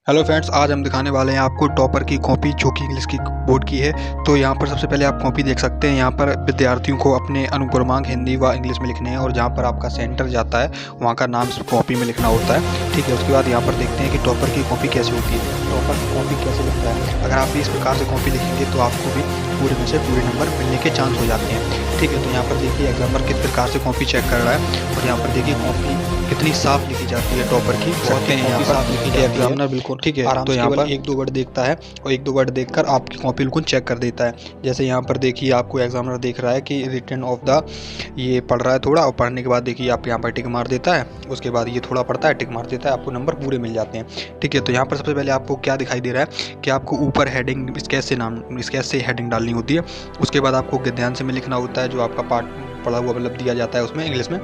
Hello friends, आज हम दिखाने वाले हैं आपको टॉपर की कॉपी जो कि इंग्लिश की बोर्ड की है। तो यहाँ पर सबसे पहले आप कॉपी देख सकते हैं। यहाँ पर विद्यार्थियों को अपने अनुक्रमांक हिंदी व इंग्लिश में लिखने हैं और जहाँ पर आपका सेंटर जाता है वहाँ का नाम कॉपी में लिखना होता है। ठीक है, उसके बाद यहाँ पर देखते हैं कि टॉपर की कॉपी कैसे होती है, टॉपर की कॉपी कैसे लिखता है। अगर आप भी इस प्रकार से कॉपी लिखेंगे तो आपको भी पूरे में से पूरे नंबर मिलने के चांस हो जाते हैं। ठीक है, तो यहाँ पर देखिए एग्जामिनर किस प्रकार से कॉपी चेक कर रहा है और यहाँ पर देखिए कॉपी कितनी साफ लिखी जाती है टॉपर की। सकते हैं यहाँ पर साफ लिखी जाती है एग्जामिनर बिल्कुल। ठीक है, तो यहाँ पर एक दो वर्ड देखता है और एक दो वर्ड देखकर आपकी कॉपी बिल्कुल चेक कर देता है। जैसे यहाँ पर देखिए आपको एग्जामिनर देख रहा है कि रिटन ऑफ द ये पढ़ रहा है थोड़ा, और पढ़ने के बाद देखिए आप यहाँ पर टिक मार देता है। उसके बाद ये थोड़ा पढ़ता है, टिक मार देता है, आपको नंबर पूरे मिल जाते हैं। ठीक है, तो यहाँ पर सबसे पहले आपको क्या दिखाई दे रहा है कि आपको ऊपर हेडिंग स्केच से हेडिंग डालनी होती है। उसके बाद आपको गद्यांश में लिखना होता है जो आपका पार्ट पढ़ा हुआ मतलब दिया जाता है उसमें इंग्लिश में।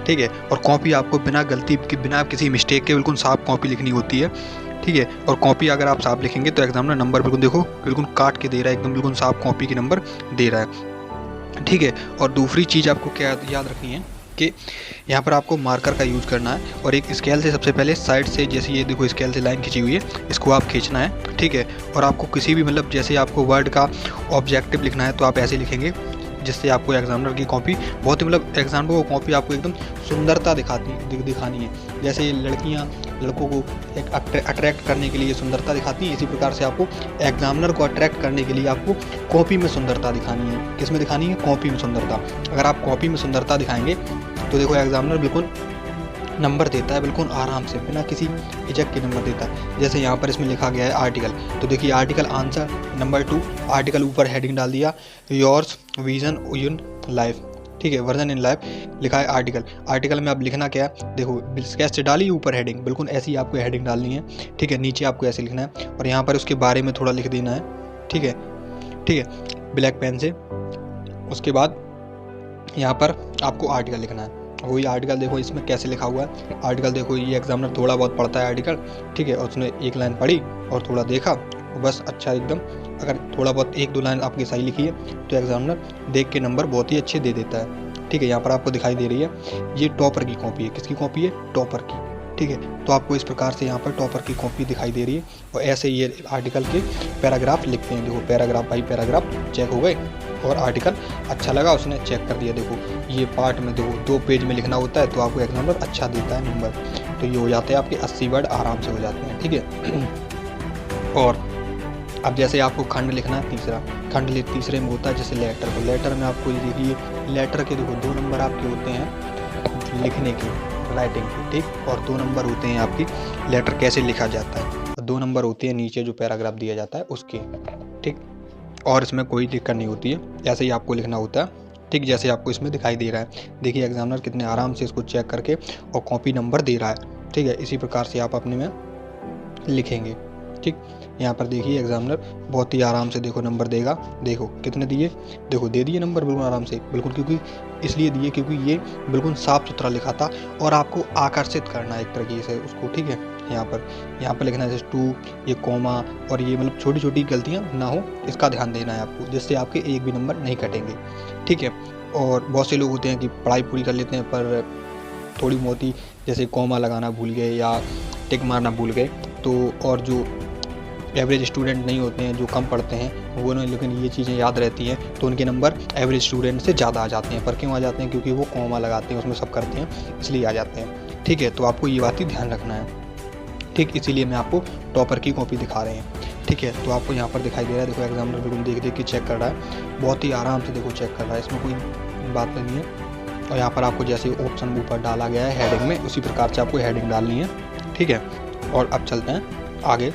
ठीक है, और कॉपी आपको बिना गलती के बिना किसी मिस्टेक के बिल्कुल साफ कॉपी लिखनी होती है। ठीक है, और कॉपी अगर आप साफ लिखेंगे तो एग्जामिनर नंबर बिल्कुल देखो बिल्कुल काट के दे रहा है, एकदम बिल्कुल साफ कॉपी के नंबर दे रहा है। ठीक है, और दूसरी चीज़ आपको क्या याद रखनी है कि यहाँ पर आपको मार्कर का यूज़ करना है और एक स्केल से सबसे पहले साइड से, जैसे ये देखो स्केल से लाइन खींची हुई है, इसको आप खींचना है। ठीक है, और आपको किसी भी मतलब जैसे आपको वर्ड का ऑब्जेक्टिव लिखना है तो आप ऐसे लिखेंगे जिससे आपको एग्जामिनर की कॉपी बहुत ही मतलब एग्जामिनर को कॉपी आपको एकदम सुंदरता दिखानी है। जैसे ये लड़कियां लड़कों को एक अट्रैक्ट करने के लिए सुंदरता दिखाती हैं, इसी प्रकार से आपको एग्जामिनर को अट्रैक्ट करने के लिए आपको कॉपी में सुंदरता दिखानी है। किस में दिखानी है? कॉपी में सुंदरता। अगर आप कॉपी में सुंदरता दिखाएंगे तो देखो एग्जामिनर बिल्कुल नंबर देता है, बिल्कुल आराम से बिना किसी हिचक के नंबर देता है। जैसे यहाँ पर इसमें लिखा गया है आर्टिकल, तो देखिए आर्टिकल आंसर नंबर 2, आर्टिकल ऊपर हेडिंग डाल दिया योर्स विजन इन लाइफ। ठीक है, वर्जन इन लाइफ लिखा है आर्टिकल। आर्टिकल में अब लिखना क्या है, देखो स्केच से डाली ऊपर हेडिंग, बिल्कुल ऐसी आपको हेडिंग डालनी है। ठीक है, नीचे आपको ऐसे लिखना है और यहाँ पर उसके बारे में थोड़ा लिख देना है। ठीक है, ठीक है, ब्लैक पेन से। उसके बाद यहाँ पर आपको आर्टिकल लिखना है। वही आर्टिकल देखो इसमें कैसे लिखा हुआ है। आर्टिकल देखो ये एग्जामिनर थोड़ा बहुत पढ़ता है आर्टिकल। ठीक है, और उसने एक लाइन पढ़ी और थोड़ा देखा बस, अच्छा एकदम। अगर थोड़ा बहुत एक दो लाइन आपकी सही लिखी है तो एग्जामिनर देख के नंबर बहुत ही अच्छे दे देता है। ठीक है, यहाँ पर आपको दिखाई दे रही है ये टॉपर की कॉपी है। किसकी कॉपी है? टॉपर की। ठीक है, तो आपको इस प्रकार से यहाँ पर टॉपर की कॉपी दिखाई दे रही है और ऐसे ये आर्टिकल के पैराग्राफ लिखते हैं। देखो पैराग्राफ बाई पैराग्राफ चेक हो गए और आर्टिकल अच्छा लगा उसने चेक कर दिया। देखो ये पार्ट में देखो 2 पेज में लिखना होता है तो आपको एक नंबर अच्छा देता है नंबर। तो ये हो जाते हैं आपके 80 वर्ड आराम से हो जाते हैं। ठीक है, और अब जैसे आपको खंड लिखना है, तीसरा खंड तीसरे में होता है जैसे लेटर। तो लेटर में आपको देखिए लेटर के देखो 2 नंबर आपके होते हैं लिखने के, राइटिंग के। ठीक, और 2 नंबर होते हैं आपकी लेटर कैसे लिखा जाता है, और 2 नंबर होते हैं नीचे जो पैराग्राफ दिया जाता है उसके। ठीक, और इसमें कोई दिक्कत नहीं होती है, ऐसे ही आपको लिखना होता है। ठीक, जैसे आपको इसमें दिखाई दे रहा है, देखिए एग्जामिनर कितने आराम से इसको चेक करके और कॉपी नंबर दे रहा है। ठीक है, इसी प्रकार से आप अपने में लिखेंगे। ठीक, यहाँ पर देखिए एग्जामिनर बहुत ही आराम से देखो नंबर देगा। देखो कितने दिए, देखो दे दिए नंबर बिल्कुल आराम से, बिल्कुल क्योंकि इसलिए दिए क्योंकि ये बिल्कुल साफ सुथरा लिखा था और आपको आकर्षित करना है एक तरीके से उसको। ठीक है, यहाँ पर लिखना है जैसे 2, ये कॉमा और ये मतलब छोटी छोटी गलतियाँ ना हो, इसका ध्यान देना है आपको, जिससे आपके एक भी नंबर नहीं कटेंगे। ठीक है, और बहुत से लोग होते हैं कि पढ़ाई पूरी कर लेते हैं पर थोड़ी मोटी जैसे कॉमा लगाना भूल गए या टिक मारना भूल गए, तो और जो एवरेज स्टूडेंट नहीं होते हैं, जो कम पढ़ते हैं वो नहीं, लेकिन ये चीज़ें याद रहती हैं तो उनके नंबर एवरेज स्टूडेंट से ज़्यादा आ जाते हैं। पर क्यों आ जाते हैं? क्योंकि वो कॉमा लगाते हैं उसमें सब करते हैं, इसलिए आ जाते हैं। ठीक है, तो आपको ये बात ही ध्यान रखना है। ठीक, इसीलिए मैं आपको टॉपर की कॉपी दिखा रहे हैं। ठीक है, तो आपको यहाँ पर दिखाई दे रहा है, देखो एग्जामिनर बिल्कुल देख देख के चेक कर रहा है, बहुत ही आराम से देखो चेक कर रहा है, इसमें कोई बात नहीं है। और यहाँ पर आपको जैसे ऑप्शन ऊपर डाला गया है हेडिंग में, उसी प्रकार से आपको हेडिंग डालनी है। ठीक है, और अब चलते हैं आगे।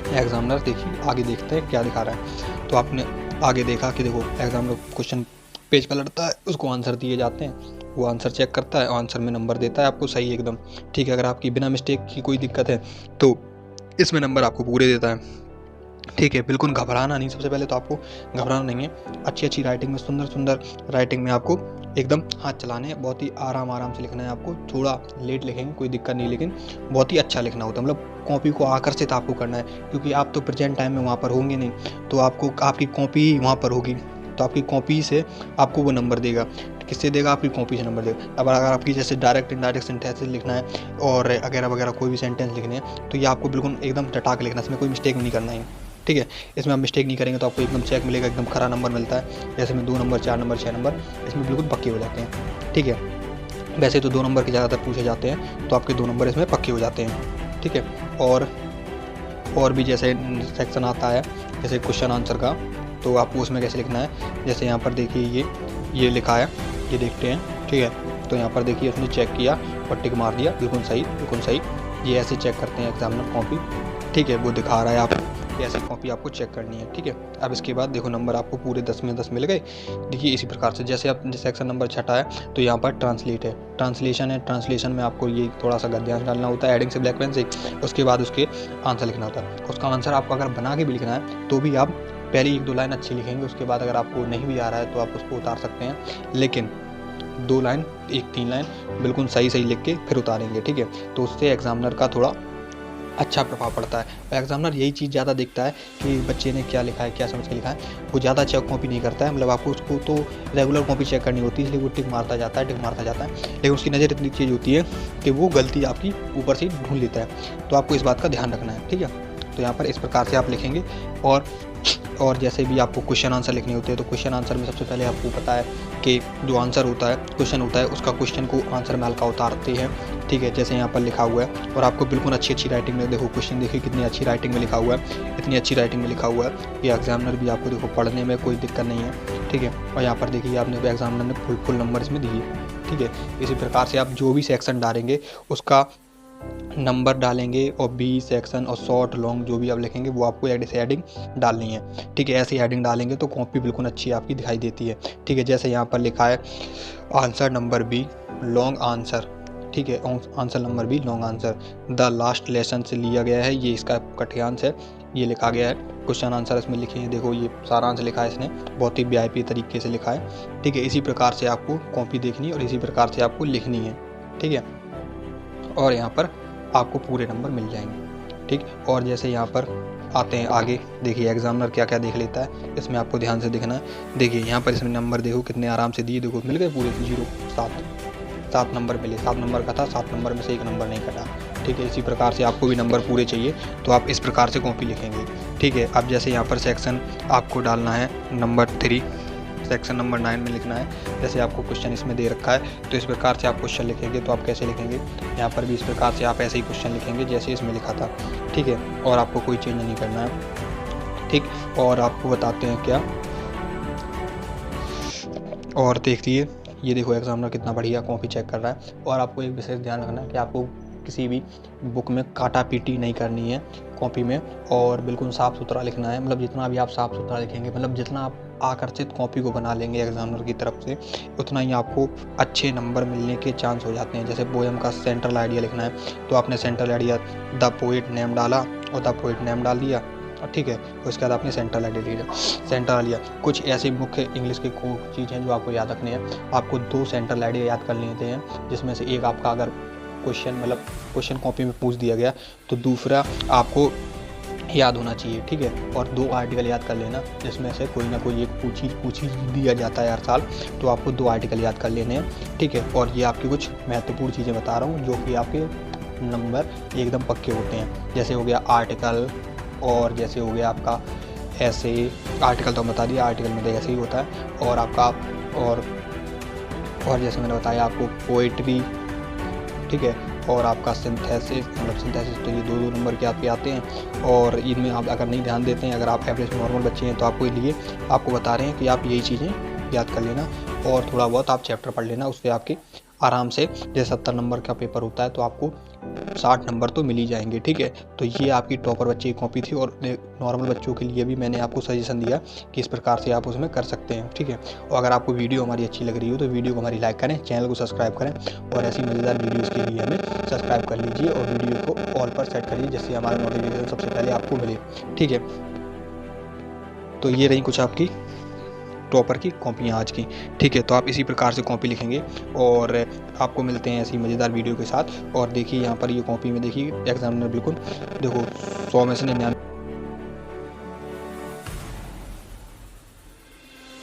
एग्जामिनर देखिए आगे देखते हैं क्या दिखा रहा है। तो आपने आगे देखा कि देखो एग्जामिनर क्वेश्चन पेज पर लड़ता है, उसको आंसर दिए जाते हैं, वो आंसर चेक करता है, आंसर में नंबर देता है आपको सही एकदम। ठीक है, अगर आपकी बिना मिस्टेक की कोई दिक्कत है तो इसमें नंबर आपको पूरे देता है। ठीक है, बिल्कुल घबराना नहीं, सबसे पहले तो आपको घबराना नहीं है। अच्छी राइटिंग में, सुंदर राइटिंग में आपको एकदम हाथ चलाने हैं, बहुत ही आराम से लिखना है आपको। थोड़ा लेट लिखेंगे कोई दिक्कत नहीं, लेकिन बहुत ही अच्छा लिखना होता है, मतलब कॉपी को आकर्षित आपको करना है, क्योंकि आप तो प्रेजेंट टाइम में वहाँ पर होंगे नहीं, तो आपको आपकी कॉपी ही वहाँ पर होगी। तो आपकी कॉपी से आपको वो नंबर देगा। किससे देगा? आपकी कॉपी से नंबर देगा। अब अगर आपकी जैसे डायरेक्ट इनडायरेक्ट सेंटेंसेस लिखना है और वगैरह वगैरह कोई भी सेंटेंस लिखने हैं तो ये आपको बिल्कुल एकदम टटा के लिखना है, इसमें कोई मिस्टेक नहीं करना है, ठीक है। इसमें आप मिस्टेक नहीं करेंगे तो आपको एकदम चेक मिलेगा, एकदम खरा नंबर मिलता है। जैसे में 2 नंबर, 4 नंबर, 6 नंबर इसमें बिल्कुल पक्के हो जाते हैं, ठीक है। वैसे तो 2 नंबर के ज़्यादातर पूछे जाते हैं, तो आपके 2 नंबर इसमें पक्के हो जाते हैं, ठीक है। और भी जैसे सेक्शन आता है जैसे क्वेश्चन आंसर का, तो आपको उसमें कैसे लिखना है। जैसे यहाँ पर देखिए ये लिखा है, ये देखते हैं, ठीक है। तो यहाँ पर देखिए उसने चेक किया और टिक मार दिया, बिल्कुल सही, बिल्कुल सही। ये ऐसे चेक करते हैं एग्जामिनर कॉपी, ठीक है। वो दिखा रहा है आपको, ऐसी कॉपी आपको चेक करनी है, ठीक है। अब इसके बाद देखो नंबर आपको पूरे 10 में 10 मिल गए। देखिए इसी प्रकार से जैसे आप सेक्शन नंबर 6 है तो यहाँ पर ट्रांसलेट है, ट्रांसलेशन है। ट्रांसलेशन में आपको ये थोड़ा सा गद्यांश डालना होता है एडिंग से ब्लैक पेन से, उसके बाद उसके आंसर लिखना होता है। उसका आंसर आपको अगर बना के भी लिखना है तो भी आप पहले 1-2 लाइन अच्छी लिखेंगे, उसके बाद अगर आपको नहीं भी आ रहा है तो आप उसको उतार सकते हैं, लेकिन 2 लाइन 1-3 लाइन बिल्कुल सही लिख के फिर उतारेंगे, ठीक है। तो उससे एग्जामिनर का थोड़ा अच्छा प्रभाव पड़ता है। एग्जामिनर यही चीज़ ज़्यादा देखता है कि बच्चे ने क्या लिखा है, क्या समझ के लिखा है। वो ज़्यादा चेक कॉपी नहीं करता है, मतलब आपको उसको तो रेगुलर कॉपी चेक करनी होती है, इसलिए वो टिक मारता जाता है, लेकिन उसकी नज़र इतनी चीज़ होती है कि वो गलती आपकी ऊपर से ढूंढ लेता है। तो आपको इस बात का ध्यान रखना है, ठीक है। तो यहाँ पर इस प्रकार से आप लिखेंगे। और जैसे भी आपको क्वेश्चन आंसर लिखने होते हैं तो क्वेश्चन आंसर में सबसे पहले आपको पता है कि जो आंसर होता है, क्वेश्चन होता है, उसका क्वेश्चन को आंसर में हल्का उतारते हैं, ठीक है। जैसे यहाँ पर लिखा हुआ है और आपको बिल्कुल अच्छी राइटिंग में देखो क्वेश्चन, देखिए कितनी अच्छी राइटिंग में लिखा हुआ है, इतनी अच्छी राइटिंग में लिखा हुआ है कि एग्जामिनर भी आपको देखो पढ़ने में कोई दिक्कत नहीं है, ठीक है। और यहाँ पर देखिए आपने एग्जामिनर ने फुल नंबर इसमें दिए, ठीक है। इसी प्रकार से आप जो भी सेक्शन डालेंगे उसका नंबर डालेंगे और बी सेक्शन और शॉर्ट लॉन्ग जो भी आप लिखेंगे वो आपको ऐसे हेडिंग डालनी है, ठीक है। ऐसी हेडिंग डालेंगे तो कॉपी बिल्कुल अच्छी आपकी दिखाई देती है, ठीक है। जैसे यहाँ पर लिखा है answer number B long answer, ठीक है। Answer number B long answer the last lesson से लिया गया है, ये इसका कठियांश है, ये लिखा गया है। क्वेश्चन आंसर इसमें लिखे हैं, देखो ये सारा आंसर लिखा है इसने, बहुत ही VIP तरीके से लिखा है, ठीक है। इसी प्रकार से आपको कॉपी देखनी है और इसी प्रकार से आपको लिखनी है, ठीक है। और यहाँ पर आपको पूरे नंबर मिल जाएंगे, ठीक। और जैसे यहाँ पर आते हैं आगे, देखिए एग्जामिनर क्या क्या देख लेता है, इसमें आपको ध्यान से देखना है। देखिए यहाँ पर इसमें नंबर देखो कितने आराम से दिए, देखो मिल गए पूरे 0 7 नंबर मिले, 7 नंबर का था, 7 नंबर में से 1 नंबर नहीं कटा, ठीक है। इसी प्रकार से आपको भी नंबर पूरे चाहिए तो आप इस प्रकार से कॉपी लिखेंगे, ठीक है। अब जैसे यहाँ पर सेक्शन आपको डालना है नंबर 3, सेक्शन नंबर 9 में लिखना है। जैसे आपको क्वेश्चन इसमें दे रखा है तो इस प्रकार से आप क्वेश्चन लिखेंगे, तो आप कैसे लिखेंगे, यहाँ पर भी इस प्रकार से आप ऐसे ही क्वेश्चन लिखेंगे जैसे इसमें लिखा था, ठीक है। और आपको कोई चेंज नहीं करना है, ठीक। और आपको बताते हैं क्या, और देखिए ये देखो एग्जामिनर कितना बढ़िया कॉपी चेक कर रहा है। और आपको एक विशेष ध्यान रखना है कि आपको किसी भी बुक में काटा पीटी नहीं करनी है कॉपी में, और बिल्कुल साफ़ सुथरा लिखना है। मतलब जितना भी आप साफ़ सुथरा लिखेंगे, मतलब जितना आप आकर्षित कॉपी को बना लेंगे एग्जामिनर की तरफ से, उतना ही आपको अच्छे नंबर मिलने के चांस हो जाते हैं। जैसे पोएम का सेंट्रल आइडिया लिखना है तो आपने central idea the poet name डाला और द पोएट नेम डाल दिया, ठीक है। उसके बाद आपने सेंट्रल आइडिया लिखा, सेंट्रल आइडिया। कुछ ऐसे मुख्य इंग्लिश के चीज़ हैं जो आपको याद रखने हैं। आपको 2 सेंट्रल आइडिया याद कर लेते हैं, जिसमें से एक आपका अगर क्वेश्चन कॉपी में पूछ दिया गया तो दूसरा आपको याद होना चाहिए, ठीक है। और 2 आर्टिकल याद कर लेना, जिसमें से कोई ना कोई एक पूछ ही दिया जाता है हर साल, तो आपको 2 आर्टिकल याद कर लेने हैं, ठीक है। और ये आपकी कुछ महत्वपूर्ण चीज़ें बता रहा हूँ जो कि आपके नंबर एकदम पक्के होते हैं। जैसे हो गया आर्टिकल, और जैसे हो गया आपका ऐसे, आर्टिकल तो बता दिया, आर्टिकल में तो ऐसे ही होता है। और आपका और जैसे मैंने बताया आपको पोएट्री, ठीक है। और आपका सिंथेसिस, मतलब सिंथेसिस तो ये 2-2 नंबर के आपके आते हैं। और इनमें आप अगर नहीं ध्यान देते हैं, अगर आप एवरेज नॉर्मल बच्चे हैं, तो आपको लिए आपको बता रहे हैं कि आप यही चीज़ें याद कर लेना और थोड़ा बहुत आप चैप्टर पढ़ लेना, उससे आपके आराम से, जैसे 70 नंबर का पेपर होता है तो आपको 60 नंबर तो मिल ही जाएंगे, ठीक है। तो ये आपकी टॉपर बच्चे की कॉपी थी, और नॉर्मल बच्चों के लिए भी मैंने आपको सजेशन दिया कि इस प्रकार से आप उसमें कर सकते हैं, ठीक है। और अगर आपको वीडियो हमारी अच्छी लग रही हो तो वीडियो को हमारी लाइक करें, चैनल को सब्सक्राइब करें, और ऐसी मज़ेदार वीडियोज़ के लिए हमें सब्सक्राइब कर लीजिए और वीडियो को ऑल पर सेट करिए, जिससे हमारा नोटिफिकेशन सबसे पहले आपको मिले, ठीक है। तो ये रही कुछ आपकी टॉपर की कॉपियाँ आज की, ठीक है। तो आप इसी प्रकार से कॉपी लिखेंगे और आपको मिलते हैं ऐसी मज़ेदार वीडियो के साथ। और देखिए यहाँ पर ये कॉपी में देखिए एग्जामिनर बिल्कुल देखो 100 में से 99